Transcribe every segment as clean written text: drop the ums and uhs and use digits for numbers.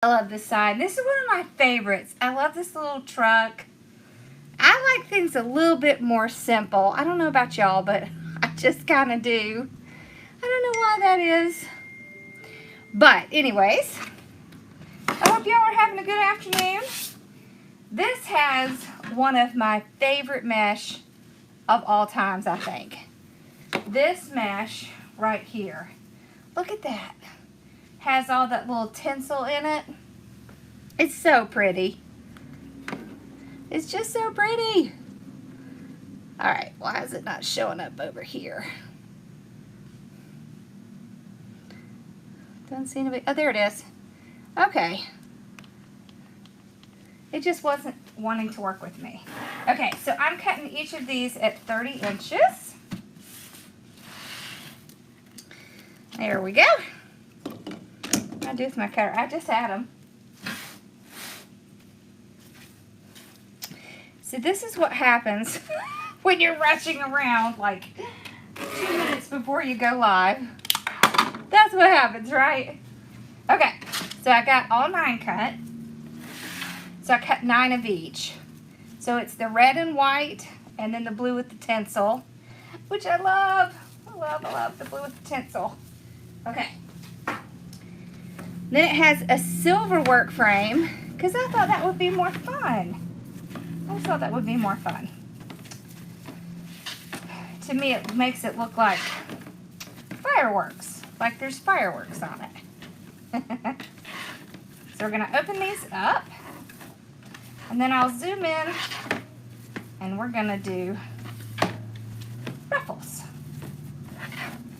I love this side. This is one of my favorites. I love this little truck. I like things a little bit more simple. I don't know about y'all, but I just kind of do. I don't know why that is. But anyways, I hope y'all are having a good afternoon. This has one of my favorite mesh of all times, I think. This mesh right here. Look at that. Has all that little tinsel in it. It's so pretty. It's just so pretty. All right, why is it not showing up over here? Doesn't seem to be, oh, there it is. Okay. It just wasn't wanting to work with me. Okay, so I'm cutting each of these at 30 inches. There we go. What do I do with my cutter? I just had them. So this is what happens when you're rushing around like 2 minutes before you go live. That's what happens, right? Okay, so I got all 9 cut. So I cut 9 of each. So it's the red and white, and then the blue with the tinsel, which I love. I love the blue with the tinsel. Okay. Then it has a silver work frame, because I thought that would be more fun. I thought that would be more fun. To me, it makes it look like fireworks, like there's fireworks on it. So we're gonna open these up, and then I'll zoom in, and we're gonna do ruffles.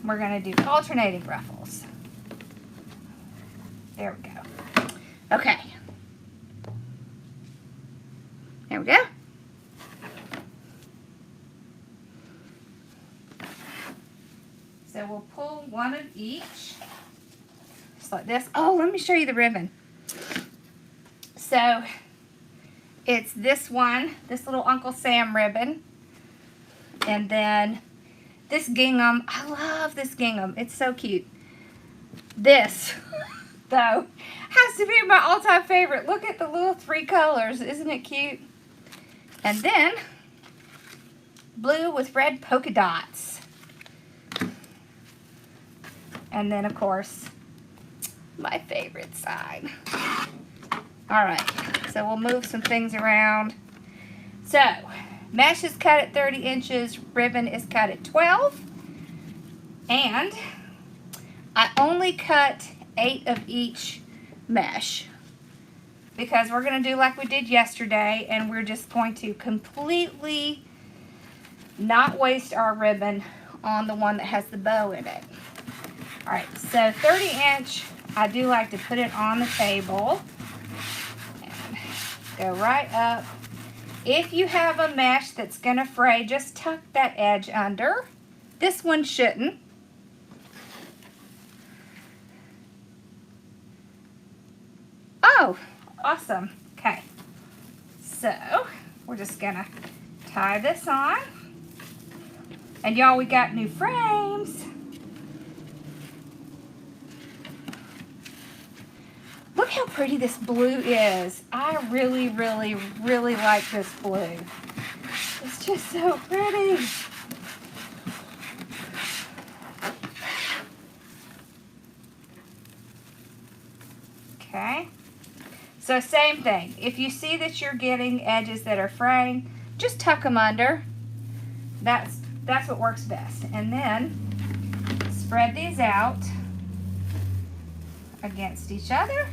We're gonna do alternating ruffles. There we go. Okay. There we go. So we'll pull one of each, just like this. Oh, let me show you the ribbon. So it's this one, this little Uncle Sam ribbon, and then this gingham. I love this gingham. It's so cute. This, though, has to be my all-time favorite. Look at the little 3 colors. Isn't it cute? And then blue with red polka dots. And then, of course, my favorite side. All right, so we'll move some things around. So, mesh is cut at 30 inches, ribbon is cut at 12. And I only cut 8 of each mesh, because we're going to do like we did yesterday, and we're just going to completely not waste our ribbon on the one that has the bow in it. All right, so 30 inch, I do like to put it on the table and go right up. If you have a mesh that's going to fray, just tuck that edge under. This one shouldn't. Oh, awesome. Okay, so we're just gonna tie this on. And y'all, we got new frames. Look how pretty this blue is. I really, really, really like this blue. It's just so pretty. Okay. So same thing. If you see that you're getting edges that are fraying, just tuck them under. That's what works best. And then spread these out against each other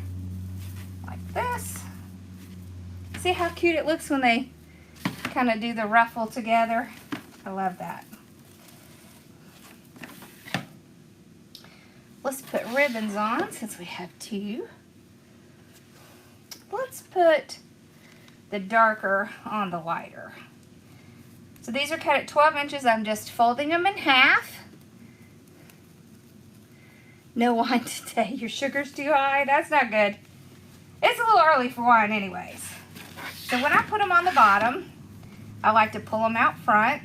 like this. See how cute it looks when they kind of do the ruffle together? I love that. Let's put ribbons on since we have 2. Let's put the darker on the lighter. So these are cut at 12 inches. I'm just folding them in half. No wine today. Your sugar's too high. That's not good. It's a little early for wine anyways. So when I put them on the bottom, I like to pull them out front.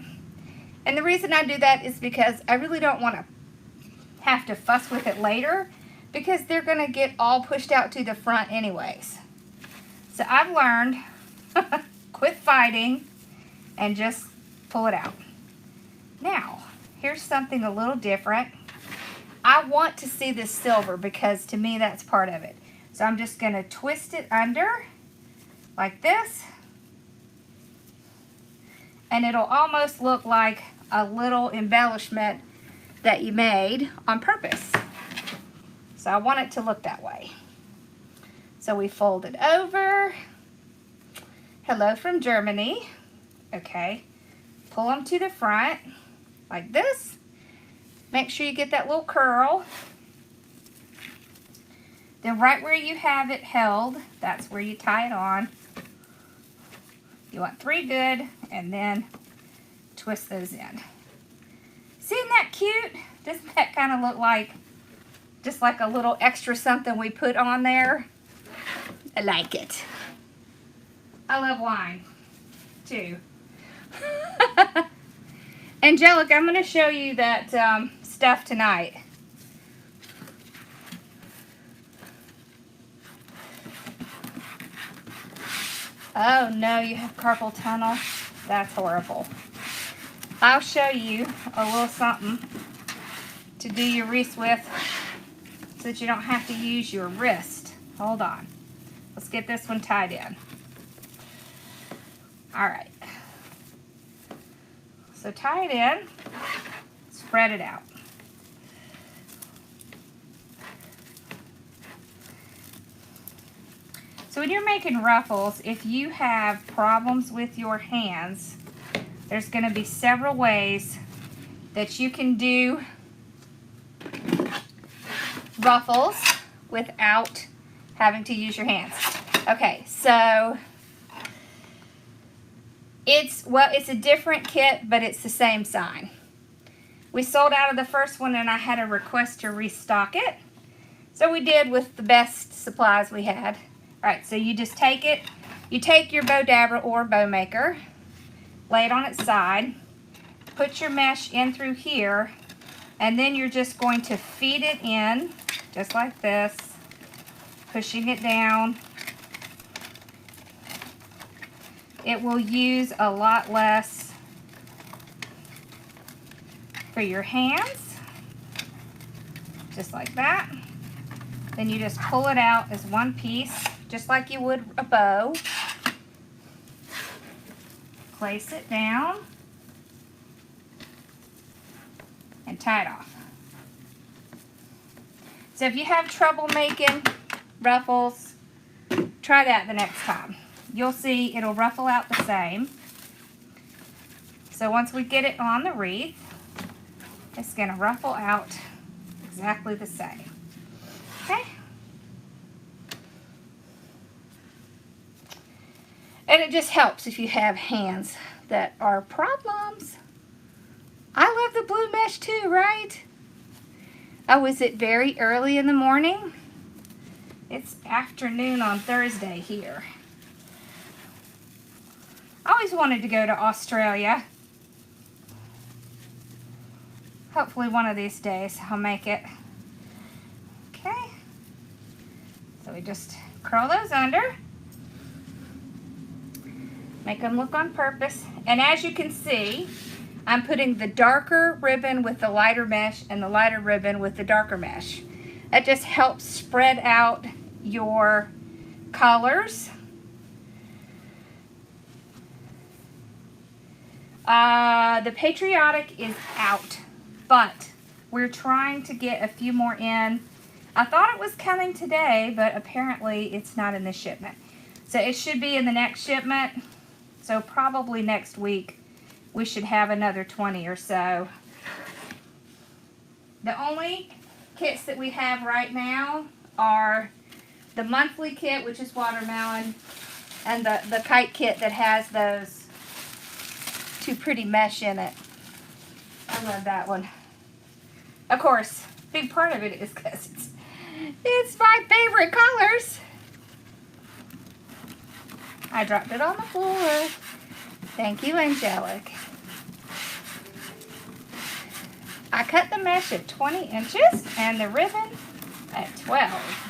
And the reason I do that is because I really don't want to have to fuss with it later. because they're going to get all pushed out to the front anyways. So I've learned, quit fighting and just pull it out. Now, here's something a little different. I want to see this silver because to me that's part of it. So I'm just going to twist it under like this. And it'll almost look like a little embellishment that you made on purpose. So I want it to look that way. So we fold it over. Hello from Germany. Okay. Pull them to the front like this. Make sure you get that little curl. Then right where you have it held, that's where you tie it on. You want 3 good, and then twist those in. See, isn't that cute? Doesn't that kind of look like just like a little extra something we put on there? I like it. I love wine, too. Angelica, I'm going to show you that stuff tonight. Oh no, you have carpal tunnel? That's horrible. I'll show you a little something to do your wreaths with so that you don't have to use your wrist. Hold on. Let's get this one tied in. Alright. So tie it in, spread it out. So when you're making ruffles, if you have problems with your hands, there's going to be several ways that you can do ruffles without having to use your hands. Okay, so it's a different kit, but it's the same sign. We sold out of the first one and I had a request to restock it. So we did with the best supplies we had. Alright, so you just take it, you take your bow dabber or bow maker, lay it on its side, put your mesh in through here, and then you're just going to feed it in, just like this, pushing it down. It will use a lot less for your hands, just like that. Then you just pull it out as one piece, just like you would a bow. Place it down and tie it off. So if you have trouble making ruffles, try that the next time. You'll see it'll ruffle out the same. So once we get it on the wreath, it's going to ruffle out exactly the same. Okay? And it just helps if you have hands that are problems. I love the blue mesh too, right? Oh, is it very early in the morning? It's afternoon on Thursday here. I always wanted to go to Australia. Hopefully one of these days I'll make it. Okay. So we just curl those under. Make them look on purpose. And as you can see, I'm putting the darker ribbon with the lighter mesh and the lighter ribbon with the darker mesh. That just helps spread out your colors. The Patriotic is out, but we're trying to get a few more in. I thought it was coming today, but apparently it's not in this shipment. So it should be in the next shipment. So probably next week we should have another 20 or so. The only kits that we have right now are the monthly kit, which is watermelon, and the kite kit that has those two pretty mesh in it. I love that one. Of course, big part of it is because it's my favorite colors. I dropped it on the floor. Thank you, Angelic. I cut the mesh at 20 inches and the ribbon at 12.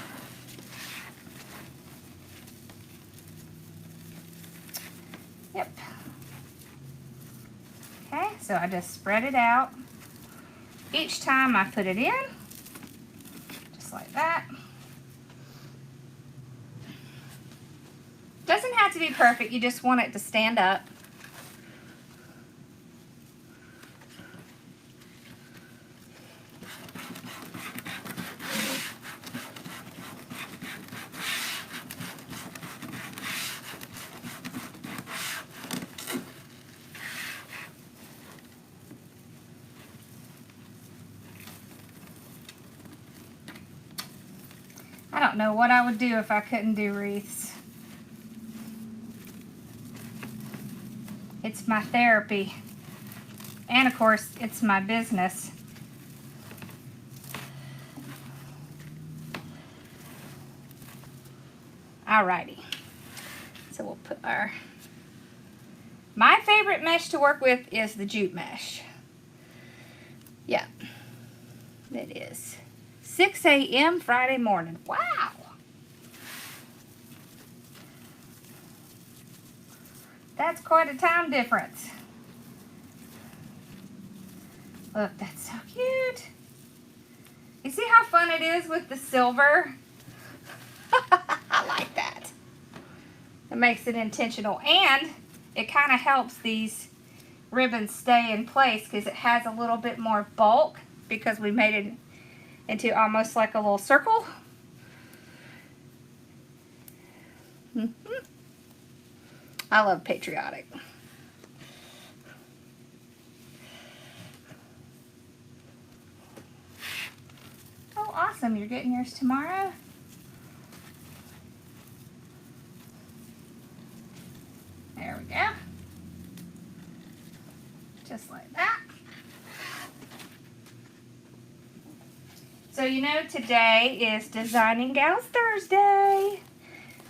Yep. Okay, so I just spread it out. Each time I put it in, just like that. Doesn't have to be perfect, you just want it to stand up. I don't know what I would do if I couldn't do wreaths. It's my therapy. And of course, it's my business. Alrighty. So we'll put our... My favorite mesh to work with is the jute mesh. Yeah. It is. 6 a.m. Friday morning. Wow. That's quite a time difference. Look, that's so cute. You see how fun it is with the silver? I like that. It makes it intentional, and it kind of helps these ribbons stay in place because it has a little bit more bulk because we made it into almost like a little circle. I love Patriotic. Oh, awesome. You're getting yours tomorrow? There we go. Just like that. So you know today is Designing Gals Thursday.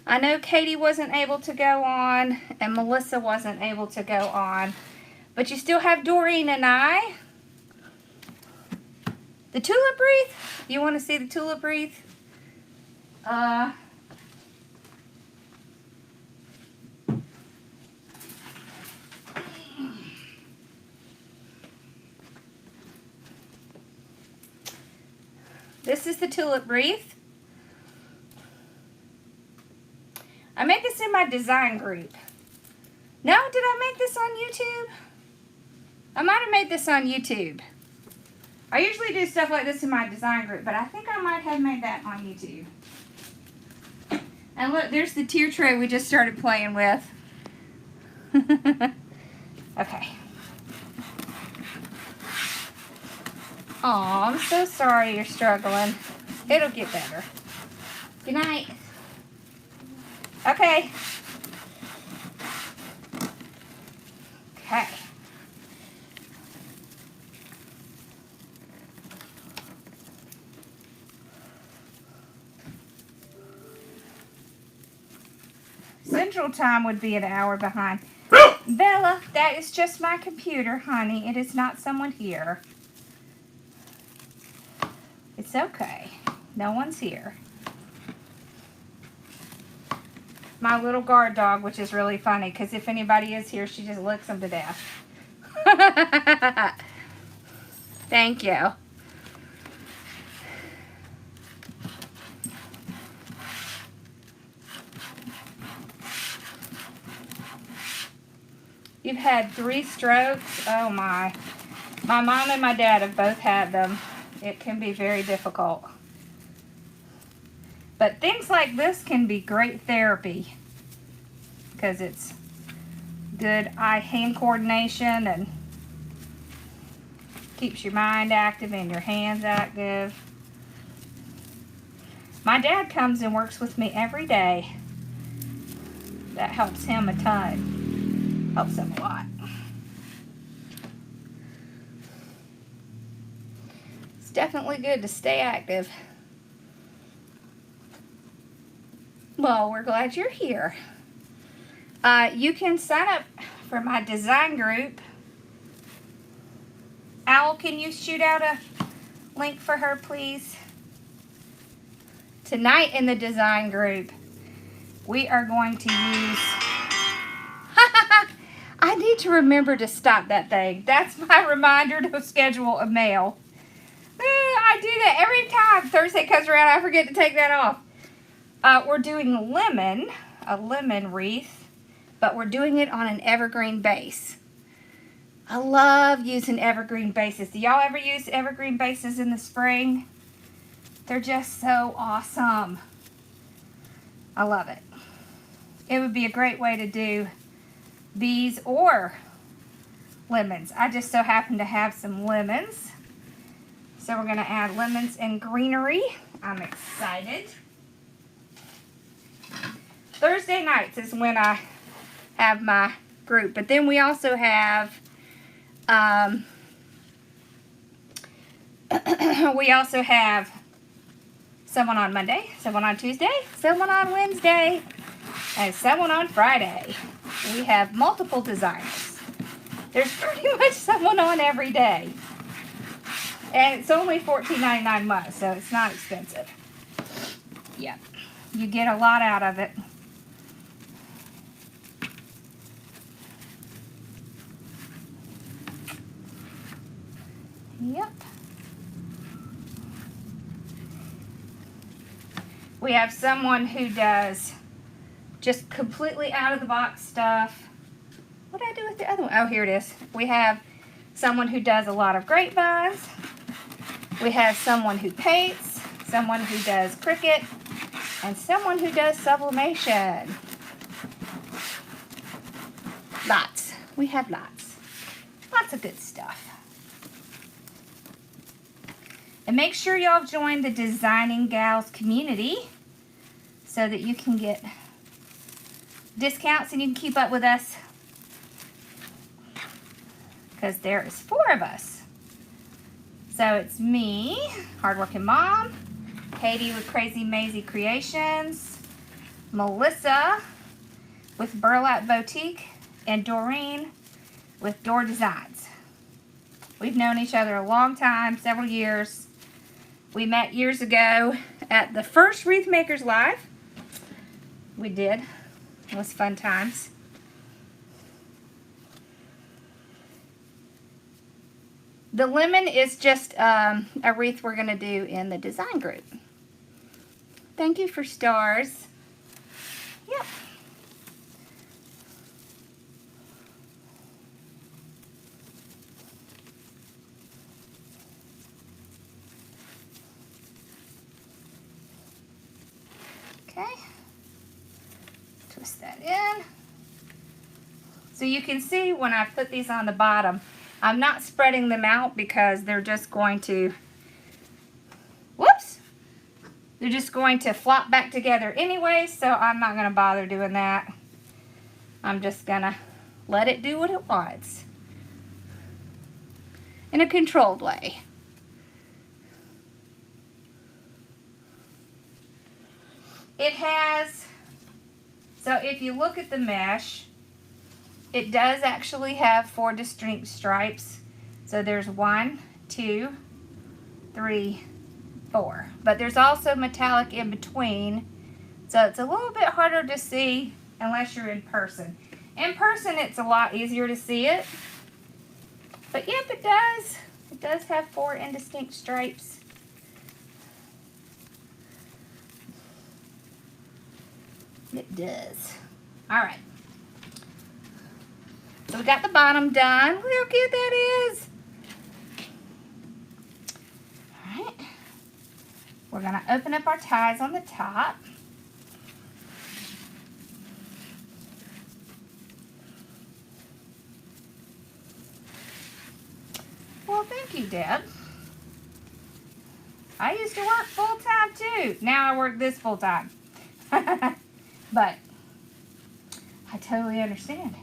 I know Katie wasn't able to go on and Melissa wasn't able to go on, but you still have Doreen and I. The tulip wreath? You want to see the tulip wreath? This is the tulip wreath. I made this in my design group. No, did I make this on YouTube? I might have made this on YouTube. I usually do stuff like this in my design group, but I think I might have made that on YouTube. And look, there's the tier tray we just started playing with. Okay. Aw, I'm so sorry you're struggling. It'll get better. Good night. Okay. Okay. Central time would be an hour behind. Bella, that is just my computer, honey. It is not someone here. It's okay. No one's here. My little guard dog, which is really funny, because if anybody is here, she just licks them to death. Thank you. You've had 3 strokes? Oh my. My mom and my dad have both had them. It can be very difficult. But things like this can be great therapy because it's good eye-hand coordination and keeps your mind active and your hands active. My dad comes and works with me every day. That helps him a ton. Helps him a lot. It's definitely good to stay active. Well, we're glad you're here. You can sign up for my design group. Owl, can you shoot out a link for her, please? tonight in the design group, we are going to use... I need to remember to stop that thing. That's my reminder to schedule a mail. I do that every time Thursday comes around. I forget to take that off. We're doing a lemon wreath, but we're doing it on an evergreen base. I love using evergreen bases. Do y'all ever use evergreen bases in the spring? They're just so awesome. I love it. It would be a great way to do these or lemons. I just so happen to have some lemons. So we're going to add lemons and greenery. I'm excited. Thursday nights is when I have my group. But then we also have someone on Monday, someone on Tuesday, someone on Wednesday, and someone on Friday. We have multiple designers. There's pretty much someone on every day. And it's only $14.99 a month, so it's not expensive. Yeah, you get a lot out of it. Yep. We have someone who does just completely out of the box stuff. What did I do with the other one? Oh, here it is. We have someone who does a lot of grapevines. We have someone who paints, someone who does Cricut, and someone who does sublimation. Lots. We have lots. Lots of good stuff. And make sure y'all join the Designing Gals community so that you can get discounts and you can keep up with us. Because there is 4 of us. So it's me, Hardworking Mom, Katie with Crazy Maisie Creations, Melissa with Burlap Boutique, and Doreen with Door Designs. We've known each other a long time, several years. We met years ago at the first Wreath Makers Live. We did. It was fun times. The lemon is just a wreath we're going to do in the design group. Thank you for stars. Yep. Okay. Twist that in. So you can see when I put these on the bottom, I'm not spreading them out because they're just going to, whoops, they're just going to flop back together anyway, so I'm not going to bother doing that. I'm just going to let it do what it wants in a controlled way. It has, so if you look at the mesh, it does actually have 4 distinct stripes. So there's 1, 2, 3, 4. But there's also metallic in between. So it's a little bit harder to see unless you're in person. In person, it's a lot easier to see it. But yep, it does. It does have 4 indistinct stripes. It does. All right. So we got the bottom done. Look how cute that is. All right. We're going to open up our ties on the top. Well, thank you, Deb. I used to work full-time too. Now I work this full-time. But I totally understand.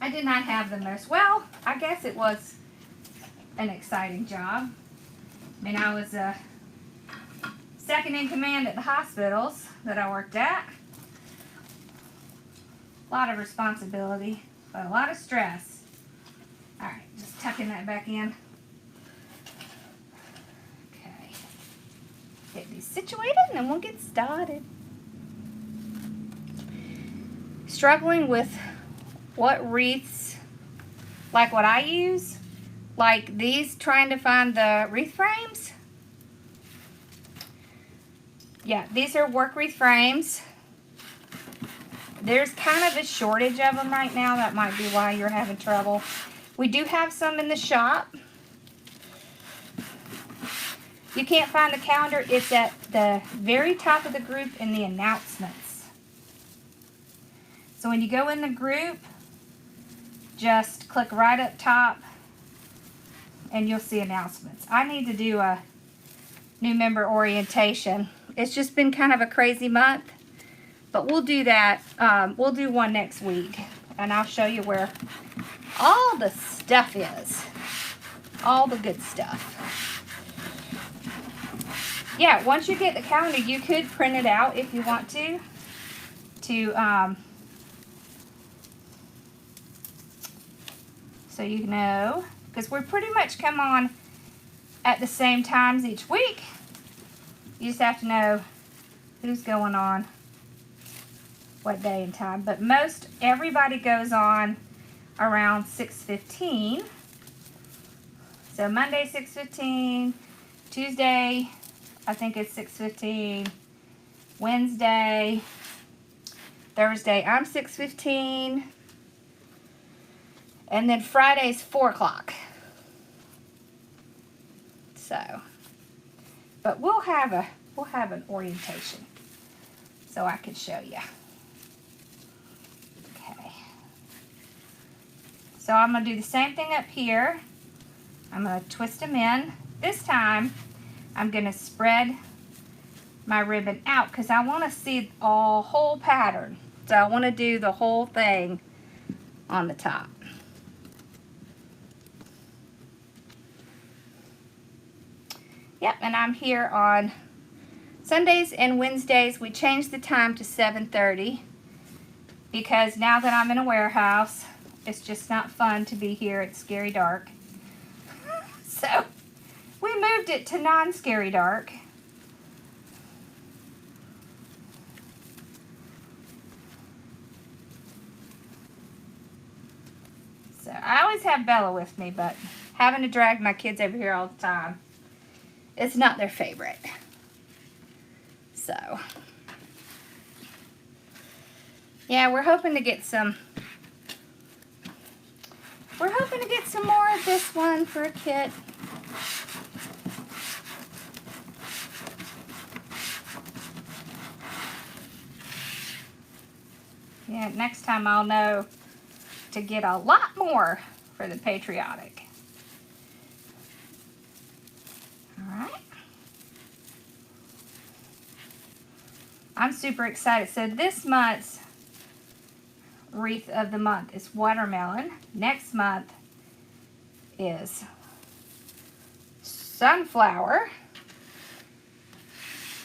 I did not have the most, well, I guess it was an exciting job. I mean, I was second in command at the hospitals that I worked at. A lot of responsibility, but a lot of stress. All right, just tucking that back in. situated and then we'll get started. Struggling with what wreaths, like what I use, like these, trying to find the wreath frames. Yeah, these are work wreath frames. There's kind of a shortage of them right now. That might be why you're having trouble. We do have some in the shop. You can't find the calendar. It's at the very top of the group in the announcements. So when you go in the group, just click right up top and you'll see announcements. I need to do a new member orientation. It's just been kind of a crazy month, but we'll do that. We'll do one next week, and I'll show you where all the stuff is. All the good stuff. Yeah, once you get the calendar, you could print it out if you want to so you know, because we pretty much come on at the same times each week. You just have to know who's going on what day and time. But most everybody goes on around 6:15. So Monday 6:15, Tuesday I think it's 6:15, Wednesday, Thursday I'm 6:15, and then Friday's 4 o'clock. So, but we'll have an orientation so I can show you. Okay. So I'm going to do the same thing up here. I'm going to twist them in. This time I'm going to spread my ribbon out because I want to see a whole pattern. So I want to do the whole thing on the top. Yep, and I'm here on Sundays and Wednesdays. We changed the time to 7:30 because now that I'm in a warehouse, it's just not fun to be here. It's scary dark. So we moved it to non-scary dark. So I always have Bella with me, but having to drag my kids over here all the time, it's not their favorite. So, yeah, we're hoping to get some more of this one for a kit. Yeah, next time I'll know to get a lot more for the Patriotic. Alright. I'm super excited. So this month's wreath of the month is watermelon. Next month is sunflower.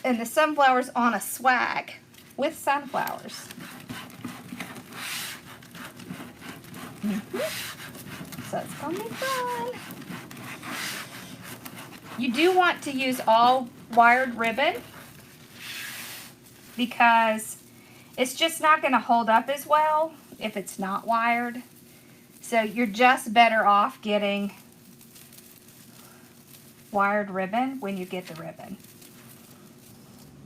And the sunflower's on a swag with sunflowers. So it's going to be fun. You do want to use all wired ribbon because it's just not going to hold up as well if it's not wired. So you're just better off getting wired ribbon when you get the ribbon.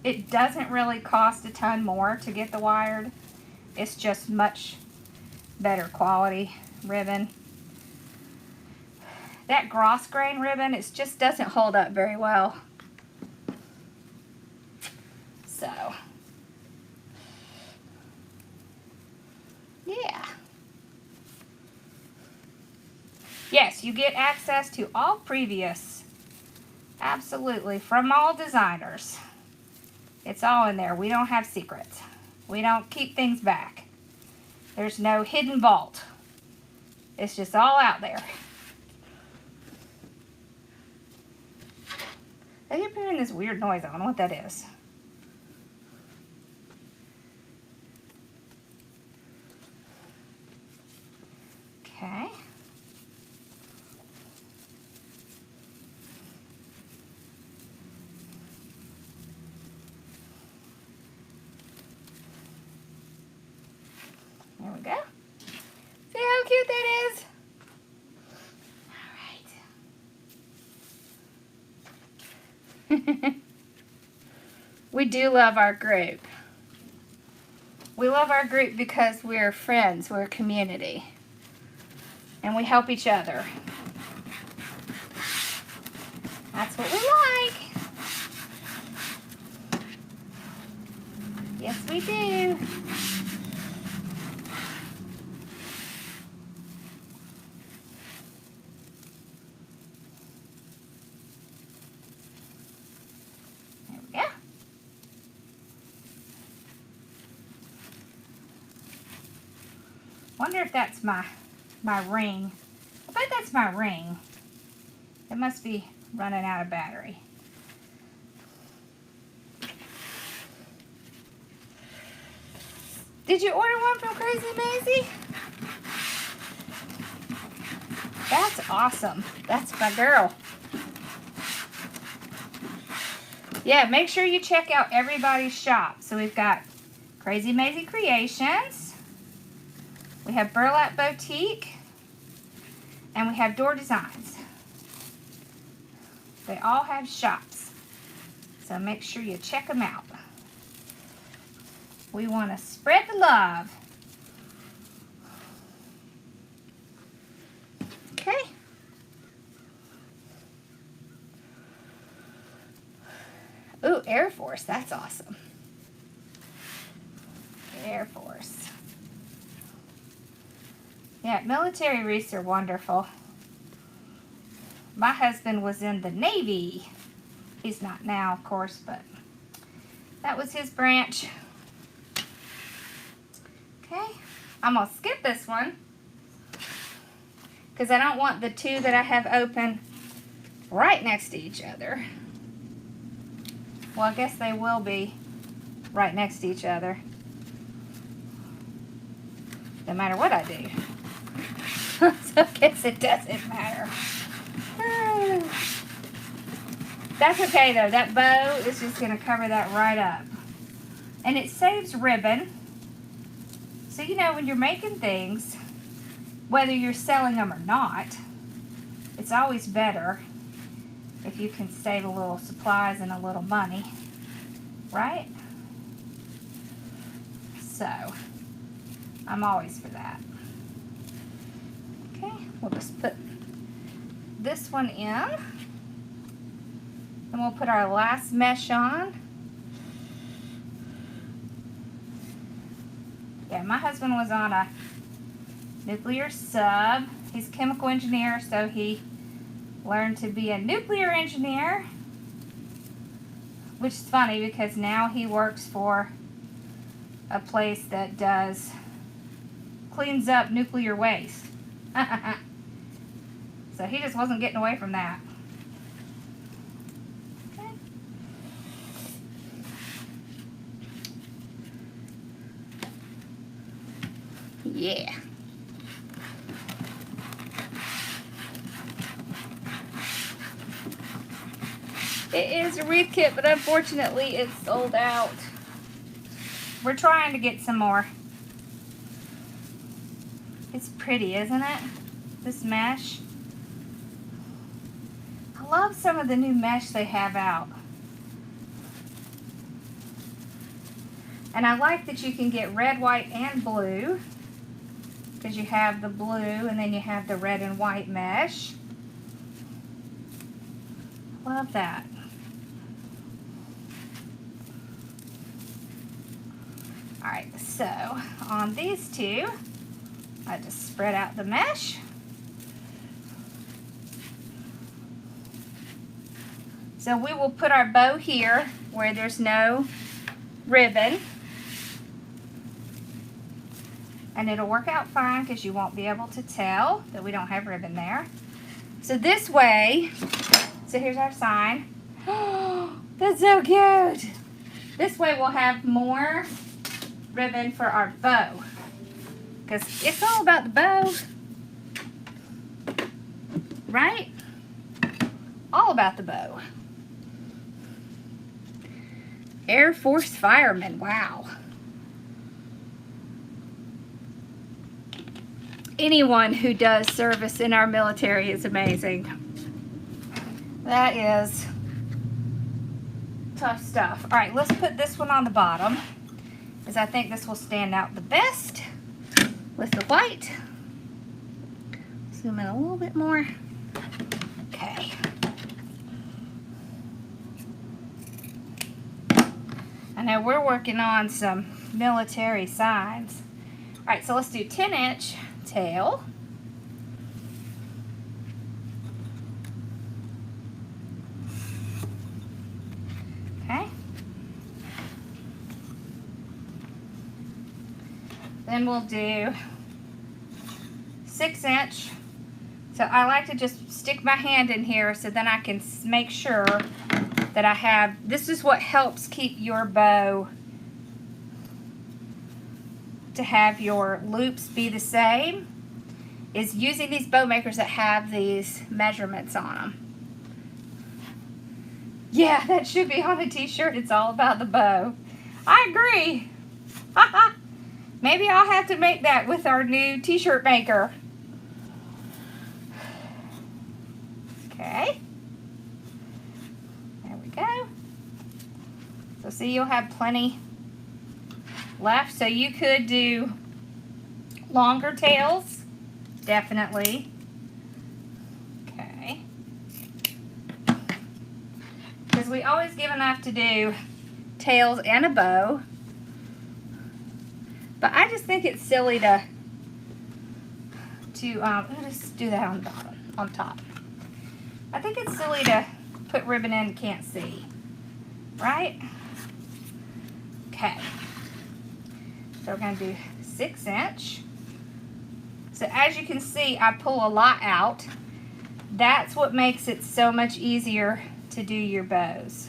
It doesn't really cost a ton more to get the wired. It's just much better quality ribbon. That gross grain ribbon, it just doesn't hold up very well. So, yeah. Yes, you get access to all previous, absolutely, from all designers. It's all in there. We don't have secrets. We don't keep things back. There's no hidden vault. It's just all out there. I keep hearing this weird noise. I don't know what that is. Okay. We do love our group. We love our group because we're friends, we're a community. And we help each other. That's what we like. Yes, we do. There we go. Wonder if that's my ring. I bet that's my ring. It must be running out of battery. Did you order one from Crazy Maisie? That's awesome. That's my girl. Yeah, make sure you check out everybody's shop. So we've got Crazy Maisie Creations. We have Burlap Boutique. And we have Door Designs. They all have shops. So make sure you check them out. We want to spread the love. Okay. Ooh, Air Force. That's awesome. Air Force. Yeah, military wreaths are wonderful. My husband was in the Navy. He's not now, of course, but that was his branch. Okay, I'm going to skip this one because I don't want the two that I have open right next to each other. Well, I guess they will be right next to each other, no matter what I do. So I guess it doesn't matter. That's okay though. That bow is just going to cover that right up. And it saves ribbon. So you know when you're making things, whether you're selling them or not, it's always better if you can save a little supplies and a little money. Right? So, I'm always for that. Okay, we'll just put this one in. And we'll put our last mesh on. Yeah, my husband was on a nuclear sub. He's a chemical engineer, so he learned to be a nuclear engineer. Which is funny because now he works for a place that cleans up nuclear waste. So he just wasn't getting away from that. Okay. Yeah. It is a wreath kit, but unfortunately it's sold out. We're trying to get some more. It's pretty, isn't it? This mesh. I love some of the new mesh they have out. And I like that you can get red, white, and blue. Because you have the blue and then you have the red and white mesh. Love that. Alright, so on these two, I just spread out the mesh. So we will put our bow here where there's no ribbon. And it'll work out fine because you won't be able to tell that we don't have ribbon there. So this way, so here's our sign. Oh, that's so cute. This way we'll have more ribbon for our bow. Because it's all about the bow. Right? All about the bow. Air Force fireman, wow. Anyone who does service in our military is amazing. That is tough stuff. All right, let's put this one on the bottom, because I think this will stand out the best with the white. Zoom in a little bit more. Okay. I know we're working on some military signs. All right, so let's do 10-inch tail. Okay. Then we'll do 6-inch. So I like to just stick my hand in here so then I can make sure that I have, this is what helps keep your bow to have your loops be the same, is using these bow makers that have these measurements on them. Yeah, that should be on a t-shirt. It's all about the bow. I agree. Maybe I'll have to make that with our new t-shirt maker. Okay. There we go. So see, you'll have plenty left. So you could do longer tails, definitely. Okay. Because we always give enough to do tails and a bow. But I just think it's silly to let's do that on the bottom, on top. I think it's silly to put ribbon in and can't see, right? Okay. So we're going to do 6-inch. So as you can see, I pull a lot out. That's what makes it so much easier to do your bows.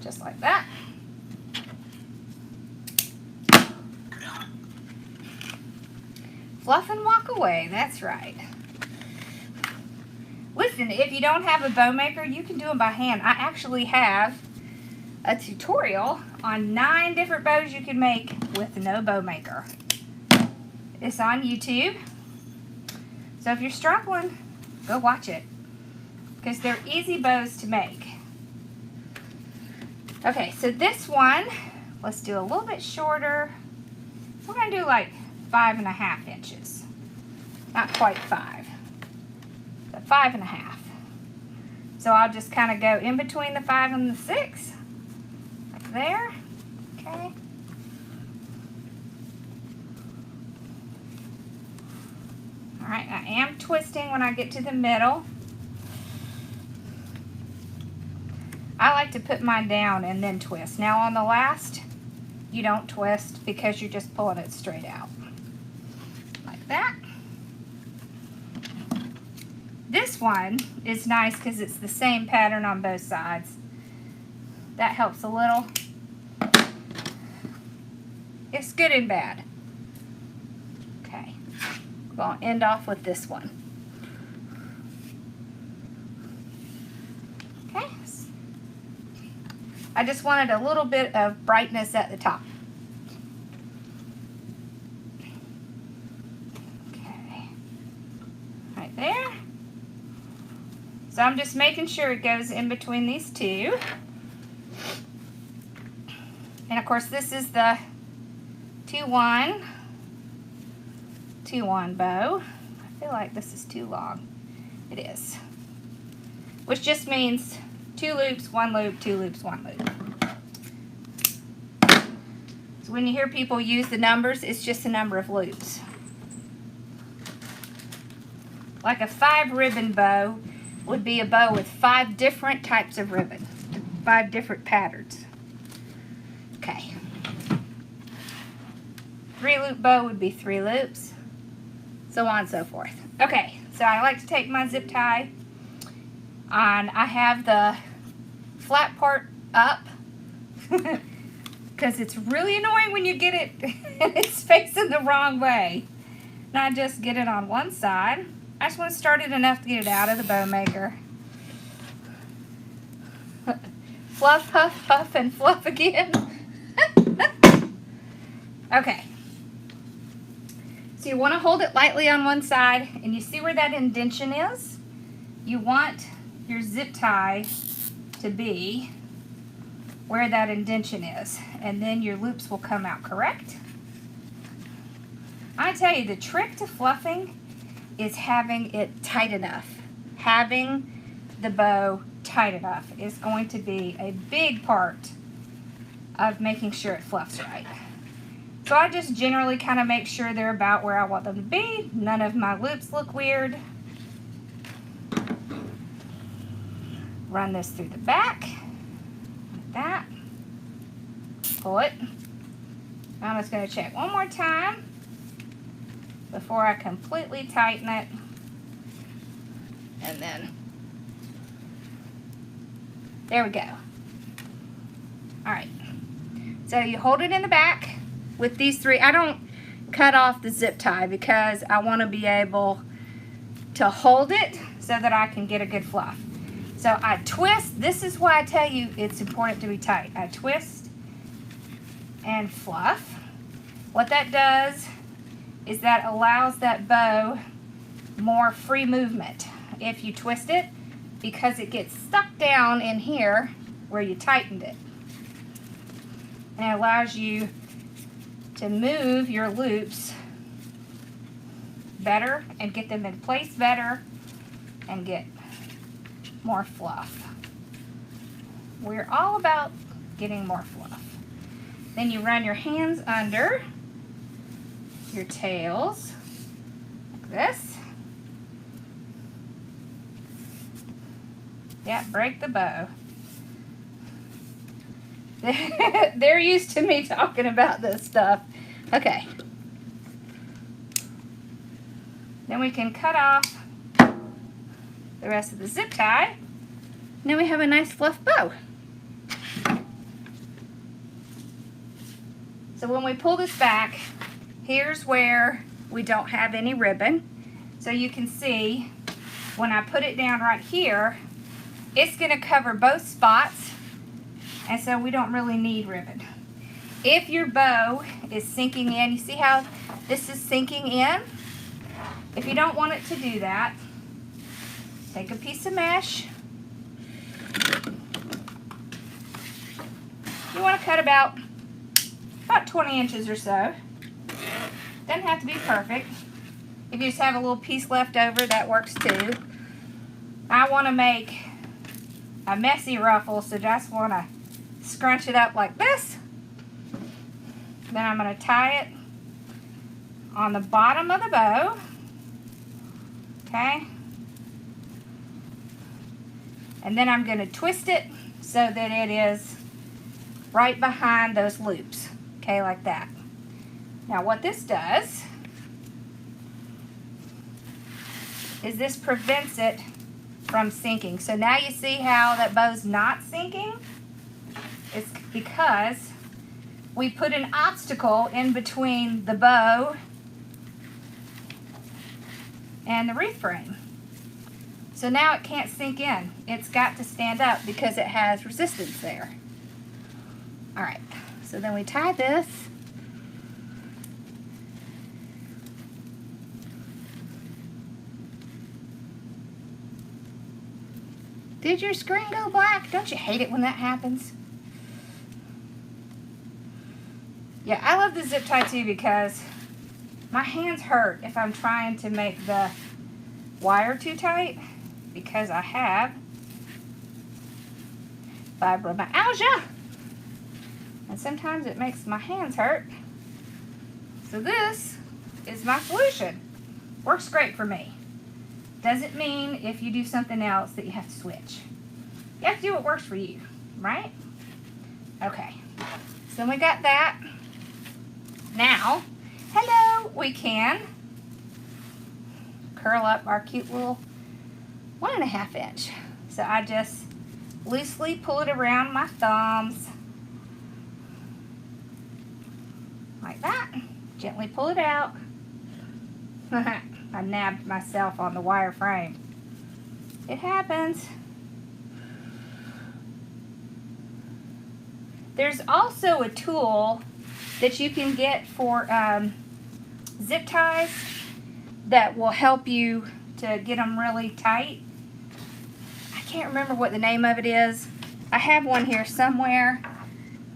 Just like that. Fluff and walk away, that's right. Listen, if you don't have a bow maker, you can do them by hand. I actually have a tutorial on 9 different bows you can make with no bow maker. It's on YouTube. So if you're struggling, go watch it, because they're easy bows to make. Okay, so this one, let's do a little bit shorter. We're going to do like 5.5 inches. Not quite 5. So 5.5. So I'll just kind of go in between the 5 and the 6. Like there. Okay. Alright, I am twisting when I get to the middle. I like to put mine down and then twist. Now on the last, you don't twist because you're just pulling it straight out. Like that. This one is nice because it's the same pattern on both sides. That helps a little. It's good and bad. Okay. We're going to end off with this one. Okay. I just wanted a little bit of brightness at the top. Okay. Right there. So I'm just making sure it goes in between these two. And of course this is the 2-1 bow. I feel like this is too long. It is. Which just means 2 loops, 1 loop, 2 loops, 1 loop. So when you hear people use the numbers, it's just the number of loops. Like a 5 ribbon bow would be a bow with 5 different types of ribbon, 5 different patterns. Okay. 3 loop bow would be 3 loops, so on and so forth. Okay, so I like to take my zip tie on. I have the flat part up because it's really annoying when you get it and it's facing the wrong way. And I just get it on one side. I just want to start it enough to get it out of the bow maker. Fluff, puff, puff, and fluff again. Okay. So you want to hold it lightly on one side, and you see where that indentation is? You want your zip tie to be where that indentation is, and then your loops will come out correct. I tell you, the trick to fluffing is having it tight enough. Having the bow tight enough is going to be a big part of making sure it fluffs right. So I just generally kind of make sure they're about where I want them to be. None of my loops look weird. Run this through the back, like that. Pull it. I'm just going to check one more time before I completely tighten it. And then, there we go. Alright, so you hold it in the back with these three. I don't cut off the zip tie because I want to be able to hold it so that I can get a good fluff. So I twist. This is why I tell you it's important to be tight. I twist and fluff. What that does is that allows that bow more free movement if you twist it, because it gets stuck down in here where you tightened it. And it allows you to move your loops better and get them in place better and get more fluff. We're all about getting more fluff. Then you run your hands under your tails like this. Yeah, break the bow. They're used to me talking about this stuff. Okay. Then we can cut off the rest of the zip tie. Now we have a nice fluff bow. So when we pull this back, here's where we don't have any ribbon. So you can see when I put it down right here, it's going to cover both spots, and so we don't really need ribbon. If your bow is sinking in, you see how this is sinking in? If you don't want it to do that, take a piece of mesh. You want to cut about 20 inches or so. Doesn't have to be perfect. If you just have a little piece left over, that works too. I want to make a messy ruffle, so just want to scrunch it up like this. Then I'm going to tie it on the bottom of the bow. Okay. And then I'm going to twist it so that it is right behind those loops. Okay, like that. Now what this does is this prevents it from sinking. So now you see how that bow's not sinking? It's because we put an obstacle in between the bow and the wreath frame. So now it can't sink in. It's got to stand up because it has resistance there. Alright, so then we tie this. Did your screen go black? Don't you hate it when that happens? Yeah, I love the zip tie too because my hands hurt if I'm trying to make the wire too tight because I have fibromyalgia. And sometimes it makes my hands hurt. So this is my solution. Works great for me. Doesn't mean if you do something else that you have to switch. You have to do what works for you, right? Okay, so we got that. Now, hello, we can curl up our cute little 1.5 inch. So I just loosely pull it around my thumbs. Like that. Gently pull it out. I nabbed myself on the wire frame. It happens. There's also a tool that you can get for zip ties that will help you to get them really tight. I can't remember what the name of it is, I have one here somewhere,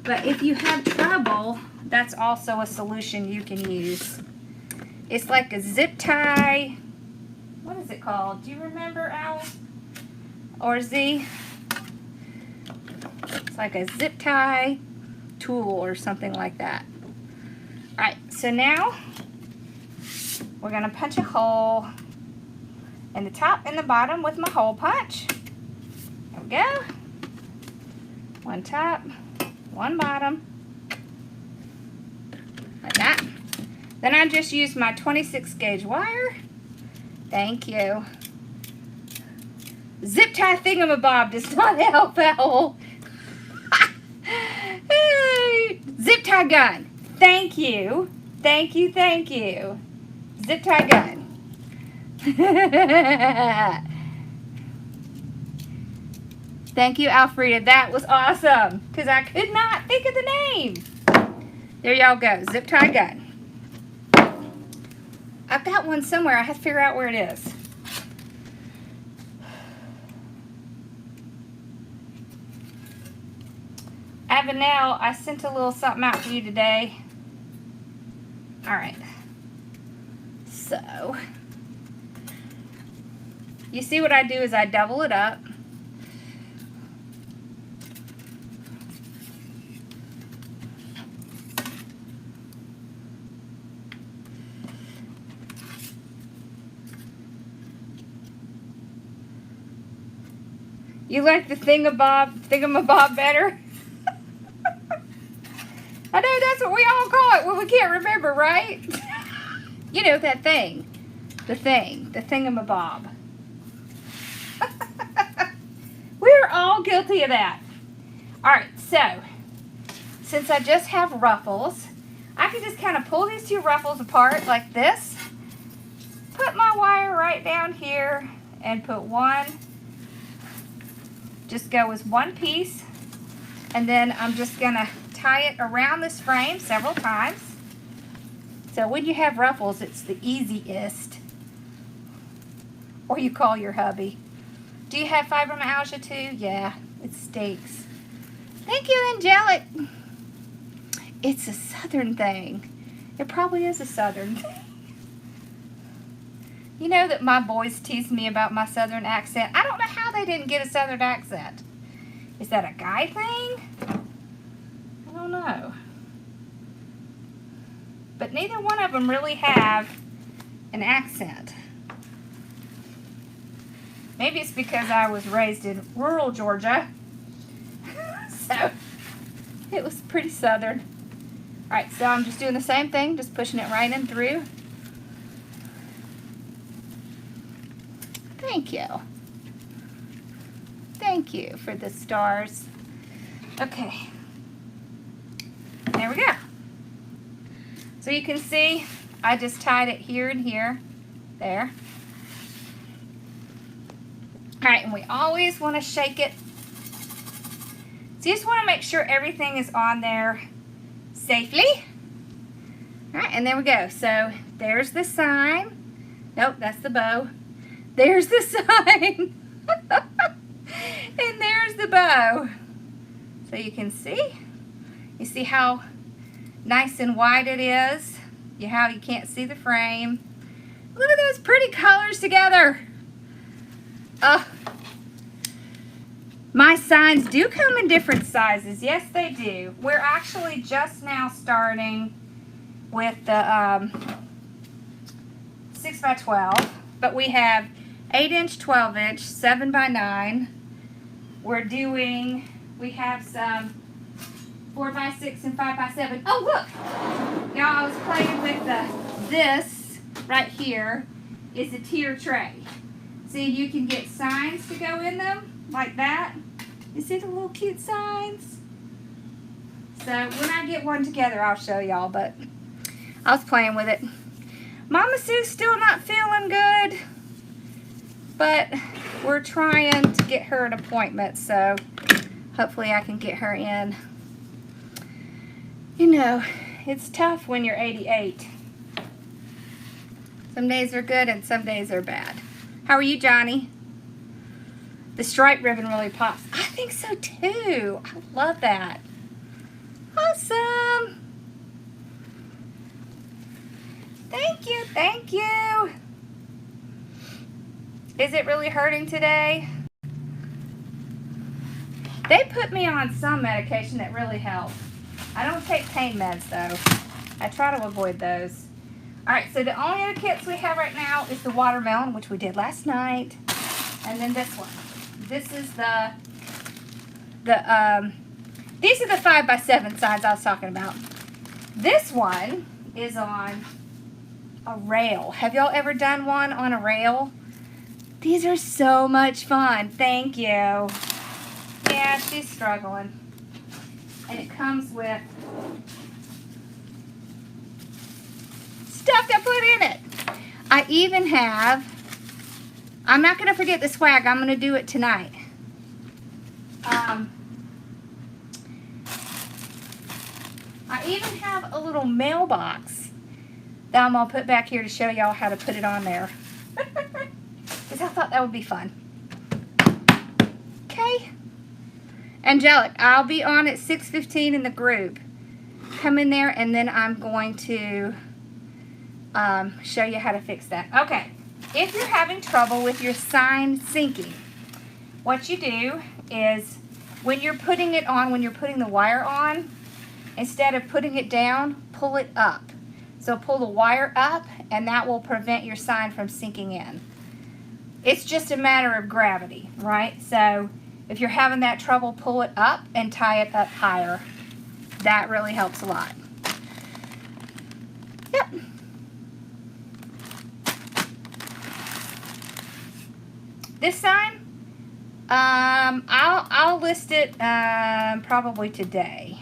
but if you have trouble, that's also a solution you can use. It's like a zip tie. What is it called? Do you remember, Al? Or Z? It's like a zip tie tool or something like that. Alright, so now we're going to punch a hole in the top and the bottom with my hole punch. There we go. One top, one bottom. Like that. Then I just used my 26 gauge wire. Thank you. Zip tie thingamabob does not help, Owl. Zip tie gun. Thank you. Thank you, thank you. Zip tie gun. Thank you, Alfreda. That was awesome. Because I could not think of the name. There y'all go. Zip tie gun. I've got one somewhere. I have to figure out where it is. Avenel, I sent a little something out for you today. Alright. So, you see what I do is I double it up. You like the thingamabob better? I know that's what we all call it when we can't remember, right? You know, that thing. The thingamabob. We're all guilty of that. Alright, so, since I just have ruffles, I can just kind of pull these two ruffles apart like this. Put my wire right down here and put one. Just go with one piece, and then I'm just going to tie it around this frame several times. So when you have ruffles, it's the easiest. Or you call your hubby. Do you have fibromyalgia too? Yeah, it stinks. Thank you, Angelic. It's a southern thing. It probably is a southern thing. You know that my boys tease me about my southern accent. I don't know how they didn't get a southern accent. Is that a guy thing? I don't know. But neither one of them really have an accent. Maybe it's because I was raised in rural Georgia. So, it was pretty southern. Alright, so I'm just doing the same thing, just pushing it right in through. Thank you. Thank you for the stars. Okay. There we go. So you can see I just tied it here and here. There. Alright, and we always want to shake it. So you just want to make sure everything is on there safely. Alright, and there we go. So there's the sign. Nope, that's the bow. There's the sign. And there's the bow. So you can see. You see how nice and wide it is. How you can't see the frame. Look at those pretty colors together. My signs do come in different sizes. Yes, they do. We're actually just now starting with the 6x12. But we have 8-inch, 12-inch, 7x9. We have some 4x6 and 5x7. Oh, look! Now I was playing with this right here is a tier tray. See, you can get signs to go in them like that. You see the little cute signs? So when I get one together, I'll show y'all, but I was playing with it. Mama Sue's still not feeling good, but we're trying to get her an appointment, so hopefully I can get her in. You know, it's tough when you're 88. Some days are good and some days are bad. How are you, Johnny? the stripe ribbon really pops. I think so too. I love that. Awesome. Thank you, thank you. Is it really hurting today? They put me on some medication that really helps. I don't take pain meds though. I try to avoid those. Alright, so the only other kits we have right now is the watermelon, which we did last night. And then this one. This is these are the 5x7 signs I was talking about. This one is on a rail. Have y'all ever done one on a rail? These are so much fun. Thank you. Yeah, she's struggling. And it comes with stuff to put in it. I even have, I'm not going to forget the swag. I'm going to do it tonight. I even have a little mailbox that I'm going to put back here to show y'all how to put it on there. Because I thought that would be fun. Okay. Angelic, I'll be on at 6:15 in the group. Come in there and then I'm going to show you how to fix that. Okay. If you're having trouble with your sign syncing, what you do is when you're putting it on, when you're putting the wire on, instead of putting it down, pull it up. So pull the wire up and that will prevent your sign from sinking in. It's just a matter of gravity, right? So if you're having that trouble, pull it up and tie it up higher. That really helps a lot. Yep. This sign, I'll list it probably today.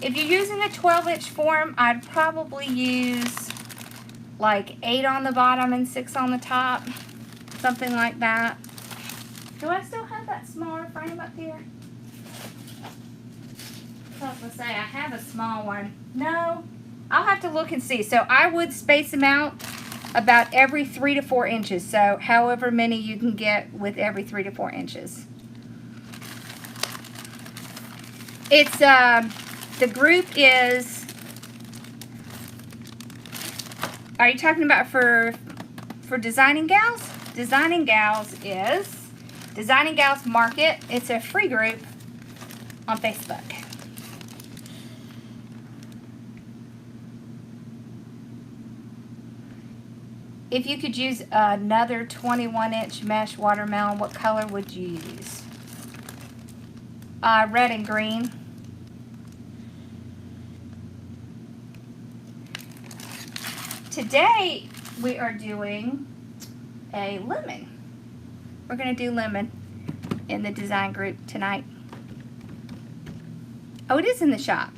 If you're using a 12-inch form, I'd probably use like 8 on the bottom and 6 on the top, something like that. Do I still have that smaller frame up here? I was going to say, I have a small one. No, I'll have to look and see. So I would space them out about every 3 to 4 inches. So however many you can get with every 3 to 4 inches. It's, the group is, are you talking about for Designing Gals? Designing Gals is Designing Gals Market. It's a free group on Facebook. If you could use another 21-inch mesh watermelon, what color would you use? Red and green. Today we are doing a lemon. We're going to do lemon in the design group tonight. Oh, it is in the shop.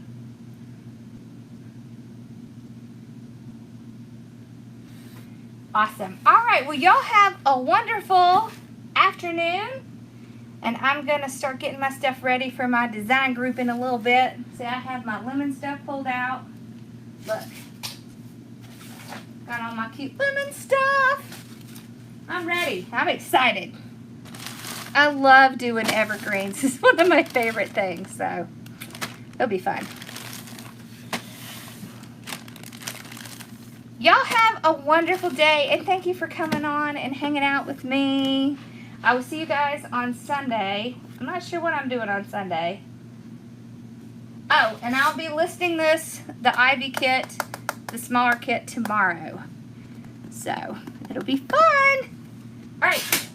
Awesome. All right, well, y'all have a wonderful afternoon. And I'm going to start getting my stuff ready for my design group in a little bit. See, I have my lemon stuff pulled out. Look. Got all my cute lemon stuff. I'm ready. I'm excited. I love doing evergreens. It's one of my favorite things, so it'll be fun. Y'all have a wonderful day, and thank you for coming on and hanging out with me. I will see you guys on Sunday. I'm not sure what I'm doing on Sunday. Oh, and I'll be listing this, the Ivy kit, the smaller kit tomorrow. So, it'll be fun. All right.